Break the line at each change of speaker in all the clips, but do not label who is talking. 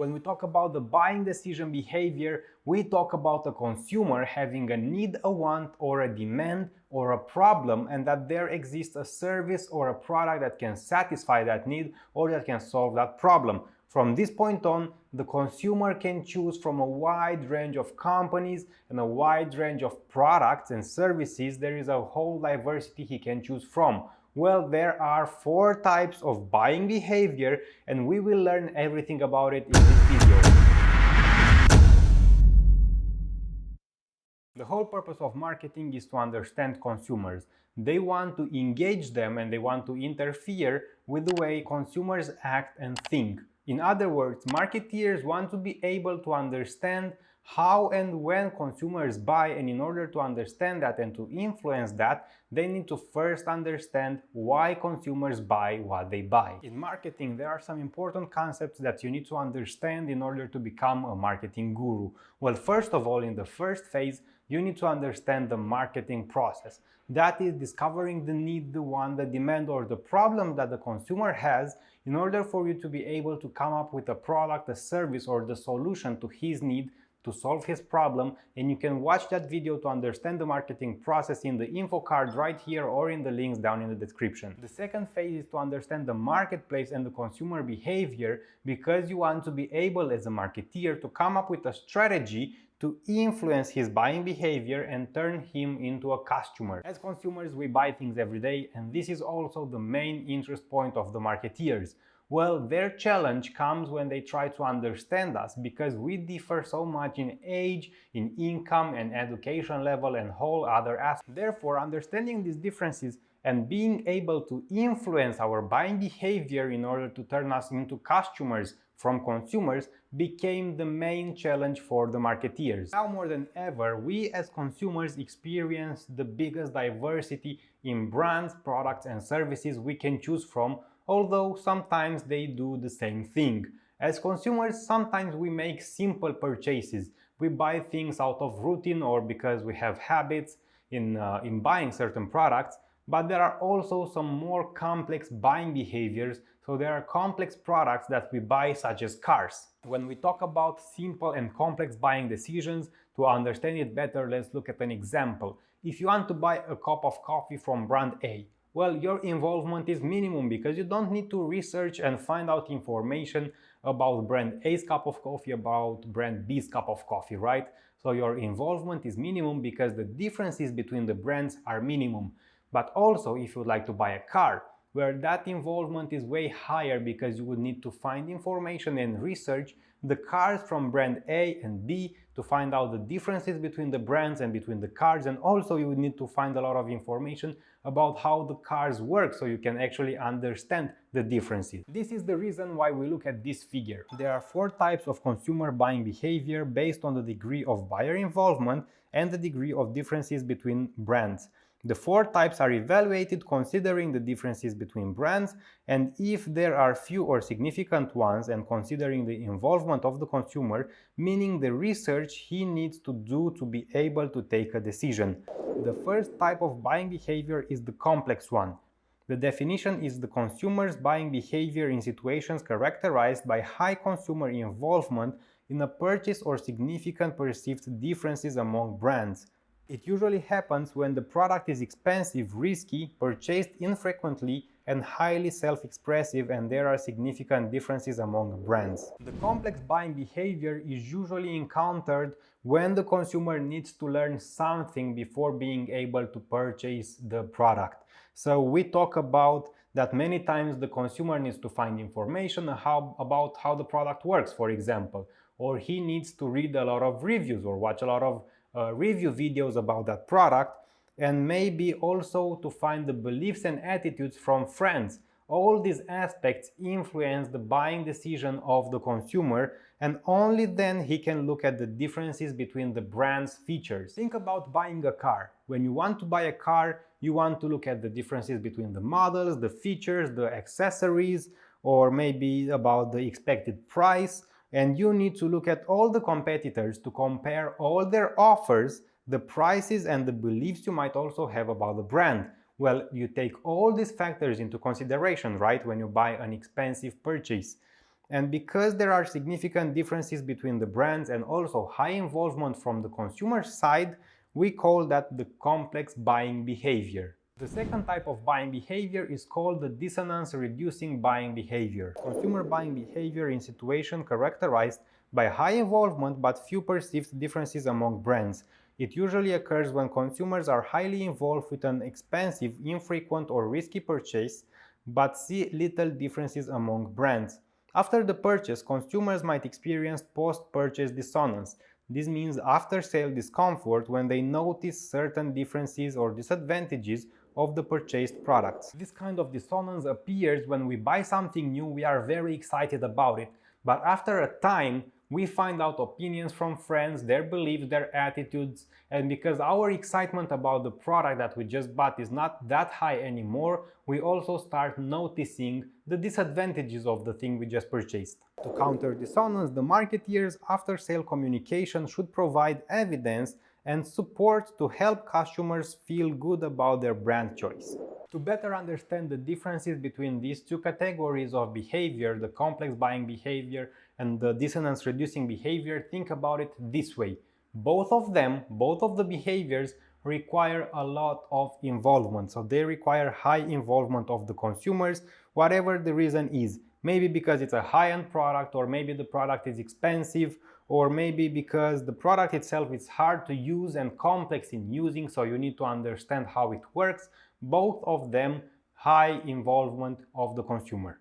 When we talk about the buying decision behavior, we talk about a consumer having a need, a want, or a demand, or a problem, and that there exists a service or a product that can satisfy that need or that can solve that problem. From this point on, the consumer can choose from a wide range of companies and a wide range of products and services. There is a whole diversity he can choose from. Well, there are 4 types of buying behavior, and we will learn everything about it in this video. The whole purpose of marketing is to understand consumers. They want to engage them and they want to interfere with the way consumers act and think. In other words, marketeers want to be able to understand how and when consumers buy, and in order to understand that and to influence that, they need to first understand why consumers buy what they buy. In marketing, there are some important concepts that you need to understand in order to become a marketing guru. Well, first of all, in the first phase, you need to understand the marketing process. That is discovering the need, the want, the demand, or the problem that the consumer has in order for you to be able to come up with a product, a service, or the solution to his need to solve his problem. And you can watch that video to understand the marketing process in the info card right here or in the links down in the description. The second phase is to understand the marketplace and the consumer behavior, because you want to be able as a marketeer to come up with a strategy to influence his buying behavior and turn him into a customer. As consumers, we buy things every day, and this is also the main interest point of the marketeers. Well, their challenge comes when they try to understand us, because we differ so much in age, in income and education level and whole other aspects. Therefore, understanding these differences and being able to influence our buying behavior in order to turn us into customers from consumers became the main challenge for the marketeers. Now more than ever, we as consumers experience the biggest diversity in brands, products and services we can choose from, although sometimes they do the same thing. As consumers, sometimes we make simple purchases. We buy things out of routine or because we have habits in buying certain products, but there are also some more complex buying behaviors. So there are complex products that we buy, such as cars. When we talk about simple and complex buying decisions, to understand it better, let's look at an example. If you want to buy a cup of coffee from brand A, well, your involvement is minimum because you don't need to research and find out information about brand A's cup of coffee, about brand B's cup of coffee, right? So your involvement is minimum because the differences between the brands are minimum. But also, if you'd like to buy a car, where that involvement is way higher because you would need to find information and research the cars from brand A and B to find out the differences between the brands and between the cars, and also you would need to find a lot of information about how the cars work so you can actually understand the differences. This is the reason why we look at this figure. There are 4 types of consumer buying behavior based on the degree of buyer involvement and the degree of differences between brands. The 4 types are evaluated considering the differences between brands, and if there are few or significant ones, and considering the involvement of the consumer, meaning the research he needs to do to be able to take a decision. The first type of buying behavior is the complex one. The definition is the consumer's buying behavior in situations characterized by high consumer involvement in a purchase or significant perceived differences among brands. It usually happens when the product is expensive, risky, purchased infrequently, and highly self-expressive, and there are significant differences among brands. The complex buying behavior is usually encountered when the consumer needs to learn something before being able to purchase the product. So we talk about that many times the consumer needs to find information about how the product works, for example, or he needs to read a lot of reviews or watch a lot of review videos about that product, and maybe also to find the beliefs and attitudes from friends. All these aspects influence the buying decision of the consumer, and only then he can look at the differences between the brand's features. Think about buying a car. When you want to buy a car, you want to look at the differences between the models, the features, the accessories, or maybe about the expected price. And you need to look at all the competitors to compare all their offers, the prices and the beliefs you might also have about the brand. Well, you take all these factors into consideration, right, when you buy an expensive purchase. And because there are significant differences between the brands and also high involvement from the consumer side, we call that the complex buying behavior. The second type of buying behavior is called the dissonance-reducing buying behavior. Consumer buying behavior in situations characterized by high involvement but few perceived differences among brands. It usually occurs when consumers are highly involved with an expensive, infrequent or risky purchase but see little differences among brands. After the purchase, consumers might experience post-purchase dissonance. This means after-sale discomfort when they notice certain differences or disadvantages of the purchased products. This kind of dissonance appears when we buy something new, we are very excited about it, but after a time we find out opinions from friends, their beliefs, their attitudes, and because our excitement about the product that we just bought is not that high anymore, we also start noticing the disadvantages of the thing we just purchased. To counter dissonance, the marketeers' after-sale communication should provide evidence and support to help customers feel good about their brand choice. To better understand the differences between these two categories of behavior, the complex buying behavior and the dissonance-reducing behavior, think about it this way. Both of the behaviors require a lot of involvement. So they require high involvement of the consumers, whatever the reason is. Maybe because it's a high-end product, or maybe the product is expensive, or maybe because the product itself is hard to use and complex in using, so you need to understand how it works. Both of them high involvement of the consumer.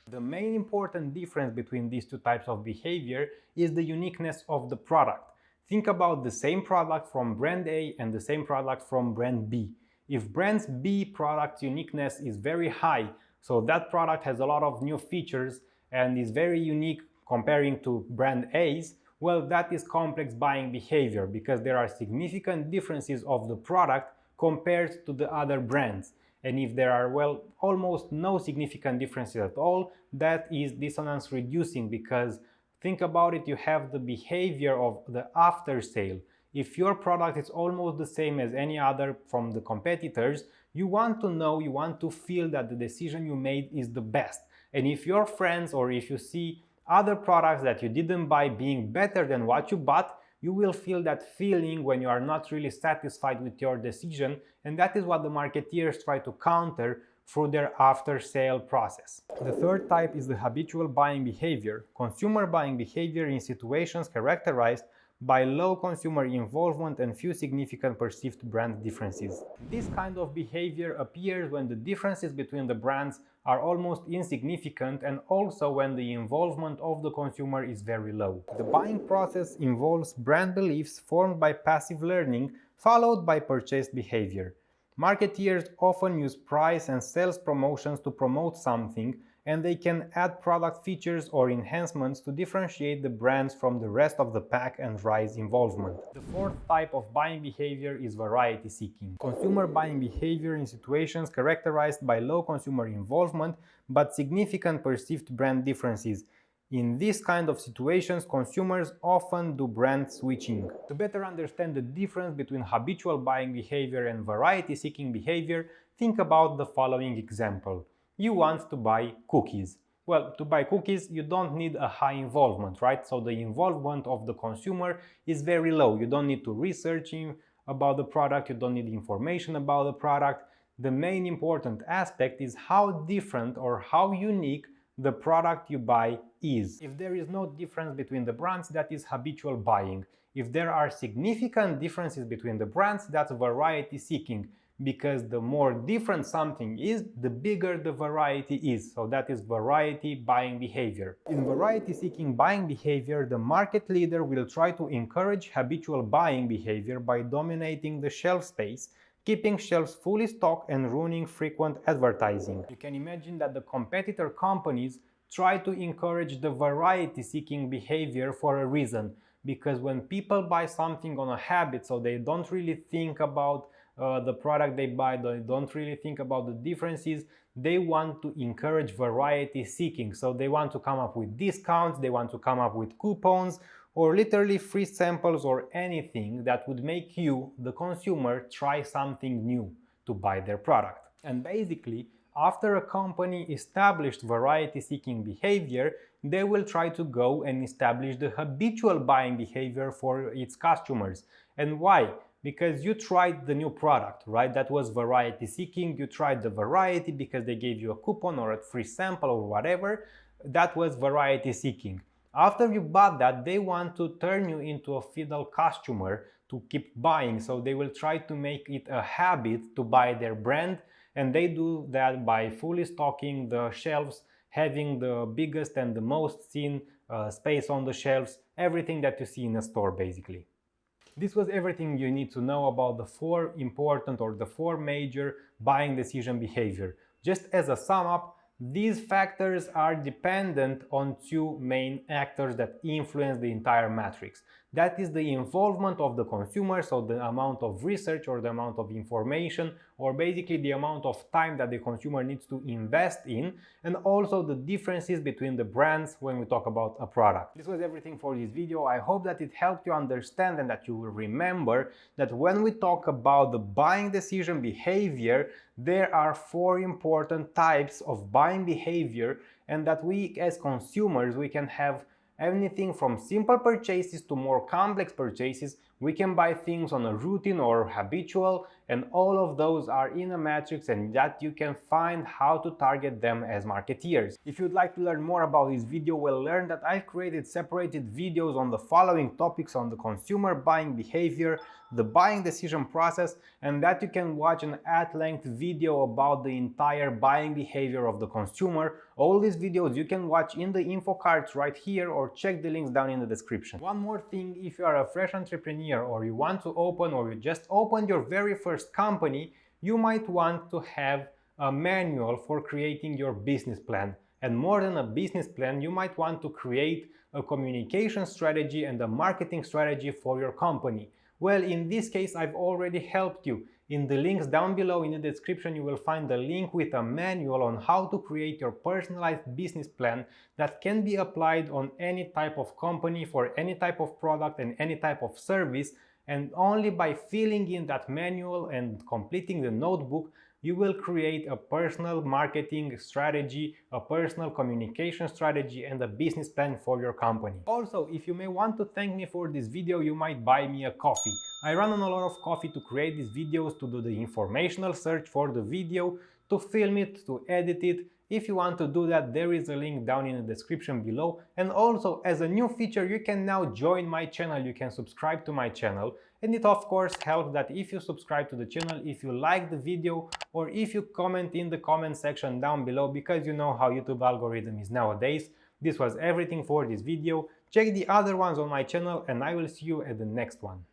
The main important difference between these two types of behavior is the uniqueness of the product. Think about the same product from brand A and the same product from brand B. If brand B product uniqueness is very high, so that product has a lot of new features and is very unique comparing to brand A's, well, that is complex buying behavior because there are significant differences of the product compared to the other brands. And if there are, well, almost no significant differences at all, that is dissonance reducing, because think about it, you have the behavior of the after sale. If your product is almost the same as any other from the competitors, you want to know, you want to feel that the decision you made is the best. And if your friends or if you see other products that you didn't buy being better than what you bought, you will feel that feeling when you are not really satisfied with your decision, and that is what the marketeers try to counter through their after-sale process. The third type is the habitual buying behavior, consumer buying behavior in situations characterized by low consumer involvement and few significant perceived brand differences. This kind of behavior appears when the differences between the brands are almost insignificant and also when the involvement of the consumer is very low. The buying process involves brand beliefs formed by passive learning followed by purchase behavior. Marketeers often use price and sales promotions to promote something, and they can add product features or enhancements to differentiate the brands from the rest of the pack and rise involvement. The fourth type of buying behavior is variety seeking. Consumer buying behavior in situations characterized by low consumer involvement but significant perceived brand differences. In this kind of situations, consumers often do brand switching. To better understand the difference between habitual buying behavior and variety seeking behavior, think about the following example. You want to buy cookies. Well, to buy cookies, you don't need a high involvement, right? So the involvement of the consumer is very low. You don't need to research about the product, you don't need information about the product. The main important aspect is how different or how unique the product you buy is. If there is no difference between the brands, that is habitual buying. If there are significant differences between the brands, that's variety seeking, because the more different something is, the bigger the variety is. So that is variety buying behavior. In variety seeking buying behavior, the market leader will try to encourage habitual buying behavior by dominating the shelf space, keeping shelves fully stocked and running frequent advertising. You can imagine that the competitor companies try to encourage the variety seeking behavior for a reason, because when people buy something on a habit, so they don't really think about the product they buy, they don't really think about the differences, they want to encourage variety seeking. So they want to come up with discounts, they want to come up with coupons, or literally free samples or anything that would make you, the consumer, try something new to buy their product. And basically, after a company established variety-seeking behavior, they will try to go and establish the habitual buying behavior for its customers. And why? Because you tried the new product, right? That was variety seeking. You tried the variety because they gave you a coupon or a free sample or whatever. That was variety seeking. After you bought that, they want to turn you into a fidel customer to keep buying. So they will try to make it a habit to buy their brand, and they do that by fully stocking the shelves, having the biggest and the most seen space on the shelves, everything that you see in a store basically. This was everything you need to know about the four important or the four major buying decision behavior. Just as a sum up, these factors are dependent on two main actors that influence the entire matrix. That is the involvement of the consumer, so the amount of research or the amount of information, or basically the amount of time that the consumer needs to invest in, and also the differences between the brands when we talk about a product. This was everything for this video. I hope that it helped you understand and that you will remember that when we talk about the buying decision behavior, there are four important types of buying behavior, and that we as consumers, we can have anything from simple purchases to more complex purchases. We can buy things on a routine or habitual, and all of those are in a matrix, and that you can find how to target them as marketeers. If you'd like to learn more about this video, we'll learn that I've created separated videos on the following topics: on the consumer buying behavior, the buying decision process, and that you can watch an at-length video about the entire buying behavior of the consumer. All these videos you can watch in the info cards right here, or check the links down in the description. One more thing, if you are a fresh entrepreneur or you want to open, or you just opened your very first company, you might want to have a manual for creating your business plan. And more than a business plan, you might want to create a communication strategy and a marketing strategy for your company. Well, in this case, I've already helped you. In the links down below in the description, you will find the link with a manual on how to create your personalized business plan that can be applied on any type of company, for any type of product and any type of service. And only by filling in that manual and completing the notebook, you will create a personal marketing strategy, a personal communication strategy, and a business plan for your company. Also, if you may want to thank me for this video, you might buy me a coffee. I run on a lot of coffee to create these videos, to do the informational search for the video, to film it, to edit it. If you want to do that, there is a link down in the description below. And also, as a new feature, you can now join my channel, you can subscribe to my channel. And it of course helps that if you subscribe to the channel, if you like the video, or if you comment in the comment section down below, because you know how YouTube algorithm is nowadays. This was everything for this video. Check the other ones on my channel, and I will see you at the next one.